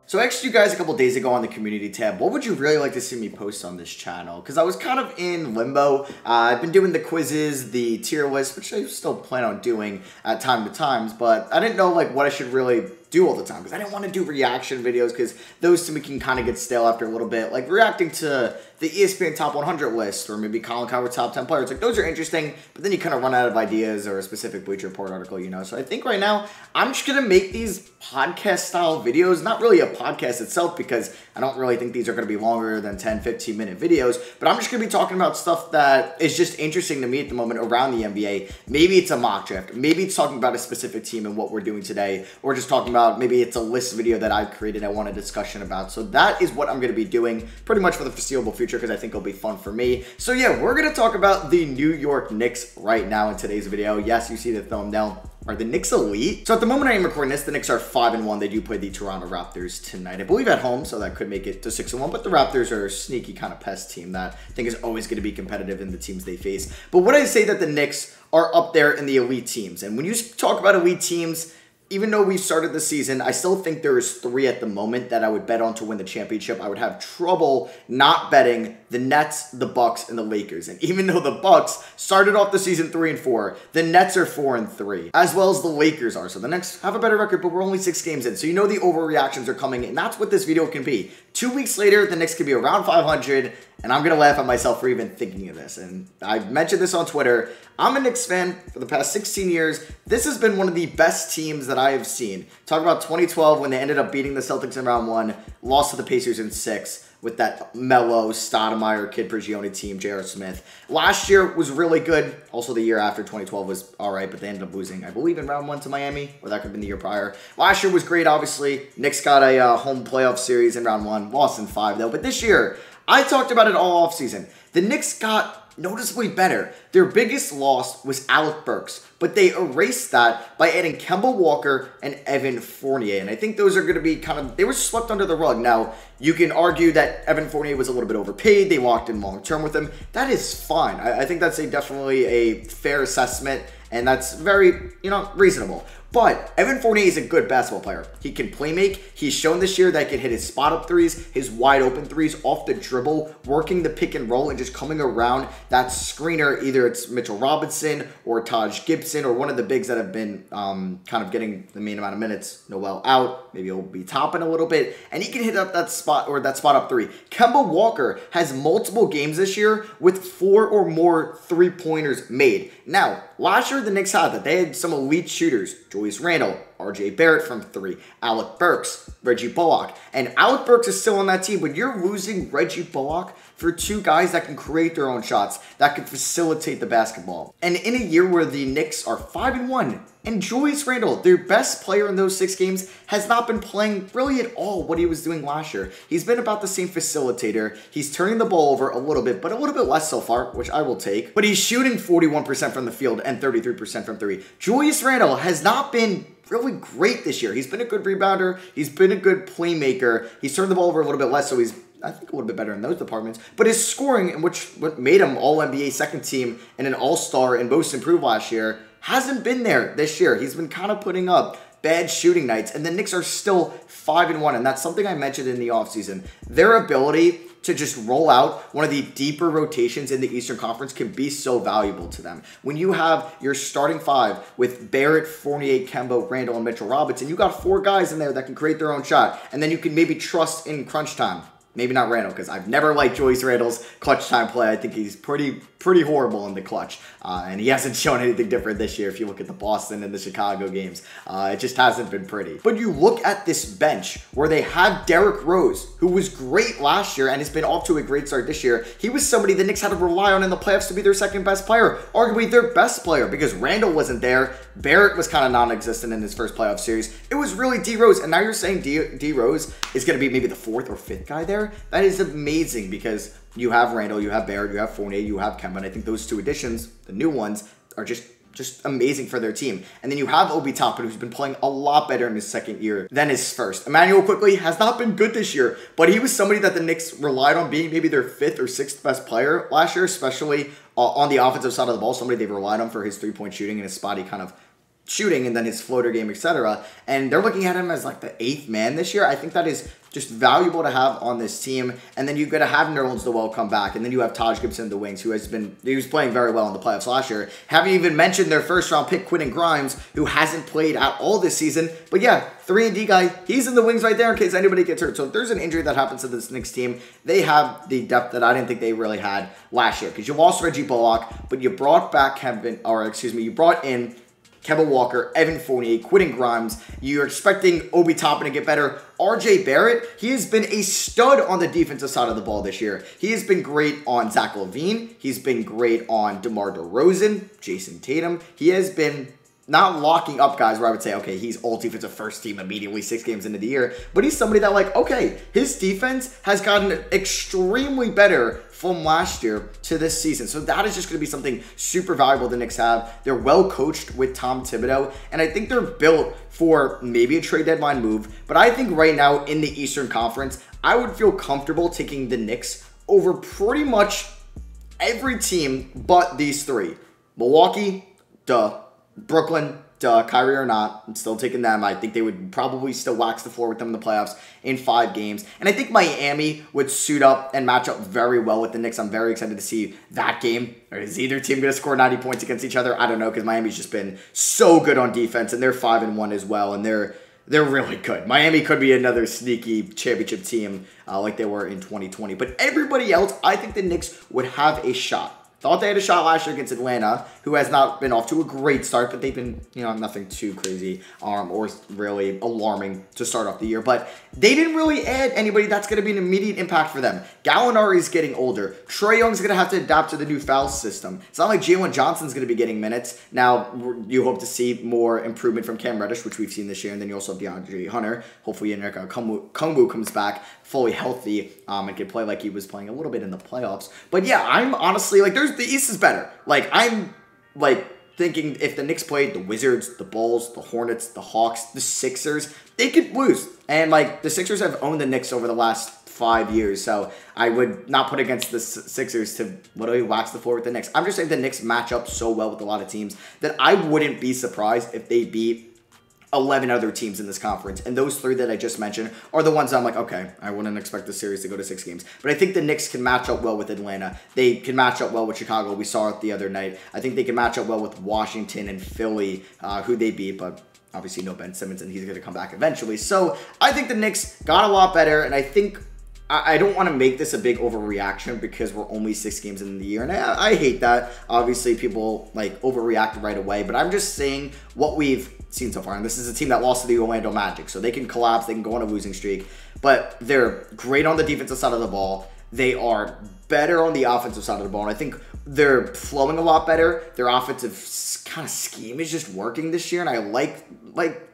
So I asked you guys a couple days ago on the community tab, what would you really like to see me post on this channel? Because I was kind of in limbo. I've been doing the quizzes, the tier list, which I still plan on doing at time to times, but I didn't know like what I should really do all the time because I didn't want to do reaction videos because those to me can kind of get stale after a little bit. Like reacting to the ESPN top 100 list or maybe Colin Cowherd's top 10 players. Like those are interesting, but then you kind of run out of ideas or a specific Bleacher Report article, you know. So I think right now I'm just going to make these podcast style videos, not really a podcast itself because I don't really think these are going to be longer than 10, 15 minute videos, but I'm just going to be talking about stuff that is just interesting to me at the moment around the NBA. Maybe it's a mock draft. Maybe it's talking about a specific team and what we're doing today, or just talking about maybe it's a list video that I've created I want a discussion about. So that is what I'm going to be doing pretty much for the foreseeable future because I think it'll be fun for me. So yeah, we're going to talk about the New York Knicks right now in today's video. Yes, you see the thumbnail. Are the Knicks elite? So at the moment I am recording this, the Knicks are 5-1. They do play the Toronto Raptors tonight, I believe at home, so that could make it to 6-1. But the Raptors are a sneaky kind of pest team that I think is always going to be competitive in the teams they face. But would I say that the Knicks are up there in the elite teams? And when you talk about elite teams, even though we started the season, I still think there is 3 at the moment that I would bet on to win the championship. I would have trouble not betting the Nets, the Bucks, and the Lakers. And even though the Bucks started off the season 3-4, the Nets are 4-3, as well as the Lakers are. So the Knicks have a better record, but we're only 6 games in. So you know the overreactions are coming, and that's what this video can be. 2 weeks later, the Knicks could be around 500, and I'm going to laugh at myself for even thinking of this. And I mentioned this on Twitter. I'm a Knicks fan for the past 16 years. This has been one of the best teams that I have seen. Talk about 2012 when they ended up beating the Celtics in round 1, lost to the Pacers in 6 with that Melo, Stoudemire, Kid Prigioni team, J.R. Smith. Last year was really good. Also the year after 2012 was all right, but they ended up losing, I believe, in round 1 to Miami, or that could have been the year prior. Last year was great, obviously. Knicks got a home playoff series in round 1, lost in 5 though. But this year, I talked about it all offseason. The Knicks got noticeably better. Their biggest loss was Alec Burks, but they erased that by adding Kemba Walker and Evan Fournier. And I think those are going to be kind of, they were swept under the rug. Now, you can argue that Evan Fournier was a little bit overpaid. They walked in long-term with him. That is fine. I think that's definitely a fair assessment, and that's very, reasonable. But Evan Fournier is a good basketball player. He can play make. He's shown this year that he can hit his spot-up threes, his wide-open threes off the dribble, working the pick and roll, and just coming around that screener. Either it's Mitchell Robinson or Taj Gibson or one of the bigs that have been kind of getting the main amount of minutes. Noel out. Maybe he'll be topping a little bit. And he can hit up that spot or that spot-up three. Kemba Walker has multiple games this year with 4 or more three-pointers made. Now, last year the Knicks had that. They had some elite shooters. Julius Randle, RJ Barrett from 3, Alec Burks, Reggie Bullock. And Alec Burks is still on that team, but you're losing Reggie Bullock for 2 guys that can create their own shots, that can facilitate the basketball. And in a year where the Knicks are 5-1, and Julius Randle, their best player in those 6 games, has not been playing really at all what he was doing last year. He's been about the same facilitator. He's turning the ball over a little bit, but a little bit less so far, which I will take. But he's shooting 41% from the field and 33% from 3. Julius Randle has not been really great this year. He's been a good rebounder. He's been a good playmaker. He's turned the ball over a little bit less, so he's, I think, a little bit better in those departments. But his scoring, what made him All-NBA second team and an All-Star and Most Improved last year, hasn't been there this year. He's been kind of putting up bad shooting nights, and the Knicks are still 5-1, and that's something I mentioned in the offseason. Their ability to just roll out one of the deeper rotations in the Eastern Conference can be so valuable to them. When you have your starting 5 with Barrett, Fournier, Kemba, Randle, and Mitchell Robinson, you got 4 guys in there that can create their own shot, and then you can maybe trust in crunch time. Maybe not Randle, because I've never liked Julius Randle's clutch time play. I think he's pretty horrible in the clutch. And he hasn't shown anything different this year if you look at the Boston and the Chicago games. It just hasn't been pretty. But you look at this bench where they have Derrick Rose, who was great last year and has been off to a great start this year. He was somebody the Knicks had to rely on in the playoffs to be their second best player, arguably their best player, because Randle wasn't there. Barrett was kind of non-existent in his first playoff series. It was really D. Rose, and now you're saying D. Rose is going to be maybe the 4th or 5th guy there? That is amazing because you have Randle, you have Barrett, you have Fournier, you have Kemba, and I think those 2 additions, the new ones, are just amazing for their team. And then you have Obi Toppin, who's been playing a lot better in his second year than his first. Emmanuel quickly has not been good this year, but he was somebody that the Knicks relied on being maybe their 5th or 6th best player last year, especially on the offensive side of the ball, somebody they relied on for his 3-point shooting and his spotty kind of shooting and then his floater game, etc. And they're looking at him as like the 8th man this year. I think that is just valuable to have on this team. And then you've got to have Nerlens Noel come back. And then you have Taj Gibson in the wings, he was playing very well in the playoffs last year. Haven't even mentioned their first round pick, Quentin Grimes, who hasn't played at all this season. But yeah, 3-and-D guy, he's in the wings right there in case anybody gets hurt. So if there's an injury that happens to this Knicks team, they have the depth that I didn't think they really had last year. Because you lost Reggie Bullock, but you brought back you brought in Kemba Walker, Evan Fournier, Quentin Grimes. You're expecting Obi Toppin to get better. RJ Barrett, he has been a stud on the defensive side of the ball this year. He has been great on Zach LaVine. He's been great on DeMar DeRozan, Jason Tatum. He has been not locking up guys where I would say, okay, he's all defensive first team immediately 6 games into the year. But he's somebody that like, okay, his defense has gotten extremely better from last year to this season. So that is just going to be something super valuable the Knicks have. They're well coached with Tom Thibodeau, and I think they're built for maybe a trade deadline move. But I think right now in the Eastern Conference, I would feel comfortable taking the Knicks over pretty much every team but these 3. Milwaukee, duh. Brooklyn, duh. Kyrie or not, I'm still taking them. I think they would probably still wax the floor with them in the playoffs in 5 games. And I think Miami would suit up and match up very well with the Knicks. I'm very excited to see that game. Or is either team going to score 90 points against each other? I don't know, because Miami's just been so good on defense, and they're 5-1 as well, and they're really good. Miami could be another sneaky championship team like they were in 2020. But everybody else, I think the Knicks would have a shot. Thought they had a shot last year against Atlanta, who has not been off to a great start, but they've been, nothing too crazy or really alarming to start off the year. But they didn't really add anybody that's going to be an immediate impact for them. Gallinari's getting older. Trae Young's going to have to adapt to the new foul system. It's not like Jalen Johnson's going to be getting minutes. Now, you hope to see more improvement from Cam Reddish, which we've seen this year, and then you also have DeAndre Hunter. Hopefully, Kungwu comes back fully healthy and can play like he was playing a little bit in the playoffs. But yeah, I'm honestly, the East is better. I'm thinking if the Knicks played the Wizards, the Bulls, the Hornets, the Hawks, the Sixers, they could lose. And the Sixers have owned the Knicks over the last 5 years, so I would not put against the Sixers to literally wax the floor with the Knicks. I'm just saying the Knicks match up so well with a lot of teams that I wouldn't be surprised if they beat 11 other teams in this conference, and those 3 that I just mentioned are the ones I'm like, okay, I wouldn't expect the series to go to 6 games. But I think the Knicks can match up well with Atlanta. They can match up well with Chicago. We saw it the other night. I think they can match up well with Washington and Philly, who they beat, but obviously no Ben Simmons, and he's going to come back eventually. So I think the Knicks got a lot better, and I think I don't want to make this a big overreaction because we're only 6 games in the year, and I hate that. Obviously, people overreact right away, but I'm just saying what we've seen so far. And this is a team that lost to the Orlando Magic, so they can collapse, they can go on a losing streak, but they're great on the defensive side of the ball. They are better on the offensive side of the ball, and I think they're flowing a lot better. Their offensive kind of scheme is just working this year, and I like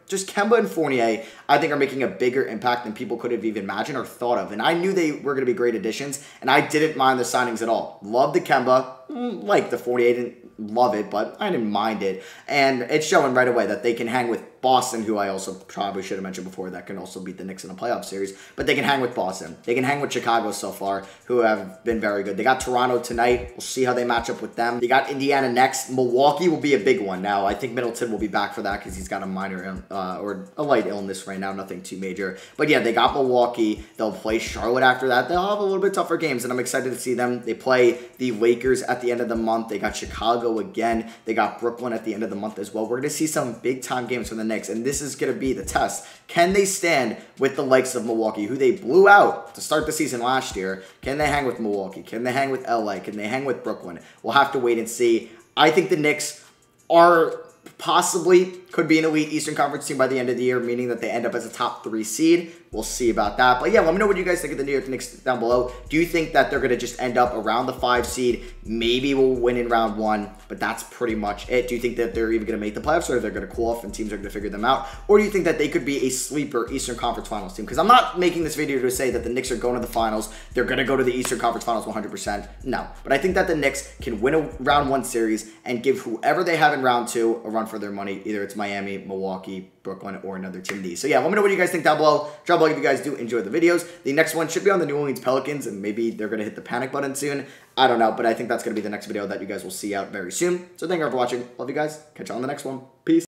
just Kemba and Fournier, I think, are making a bigger impact than people could have even imagined or thought of. And I knew they were going to be great additions, and I didn't mind the signings at all. Love the Kemba, like the Fournier, didn't love it, but I didn't mind it. And it's showing right away that they can hang with Boston, who I also probably should have mentioned before, that can also beat the Knicks in a playoff series. But they can hang with Boston. They can hang with Chicago so far, who have been very good. They got Toronto tonight. We'll see how they match up with them. They got Indiana next. Milwaukee will be a big one. Now, I think Middleton will be back for that because he's got a minor or a light illness right now, nothing too major. But yeah, they got Milwaukee. They'll play Charlotte after that. They'll have a little bit tougher games, and I'm excited to see them. They play the Lakers at the end of the month. They got Chicago again. They got Brooklyn at the end of the month as well. We're going to see some big-time games from the Knicks, and this is going to be the test. Can they stand with the likes of Milwaukee, who they blew out to start the season last year? Can they hang with Milwaukee? Can they hang with LA? Can they hang with Brooklyn? We'll have to wait and see. I think the Knicks are possibly could be an elite Eastern Conference team by the end of the year, meaning that they end up as a top 3 seed. We'll see about that. But yeah, let me know what you guys think of the New York Knicks down below. Do you think that they're going to just end up around the 5 seed? Maybe we'll win in round 1, but that's pretty much it. Do you think that they're even going to make the playoffs, or they're going to cool off and teams are going to figure them out? Or do you think that they could be a sleeper Eastern Conference Finals team? Because I'm not making this video to say that the Knicks are going to the finals. They're going to go to the Eastern Conference Finals 100%. No. But I think that the Knicks can win a round 1 series and give whoever they have in round 2 a run for their money. Either it's Miami, Milwaukee, Brooklyn, or another team D. So yeah, let me know what you guys think down below. Drop a like if you guys do enjoy the videos. The next one should be on the New Orleans Pelicans, and maybe they're going to hit the panic button soon. I don't know, but I think that's going to be the next video that you guys will see out very soon. So thank you for watching. Love you guys. Catch you on the next one. Peace.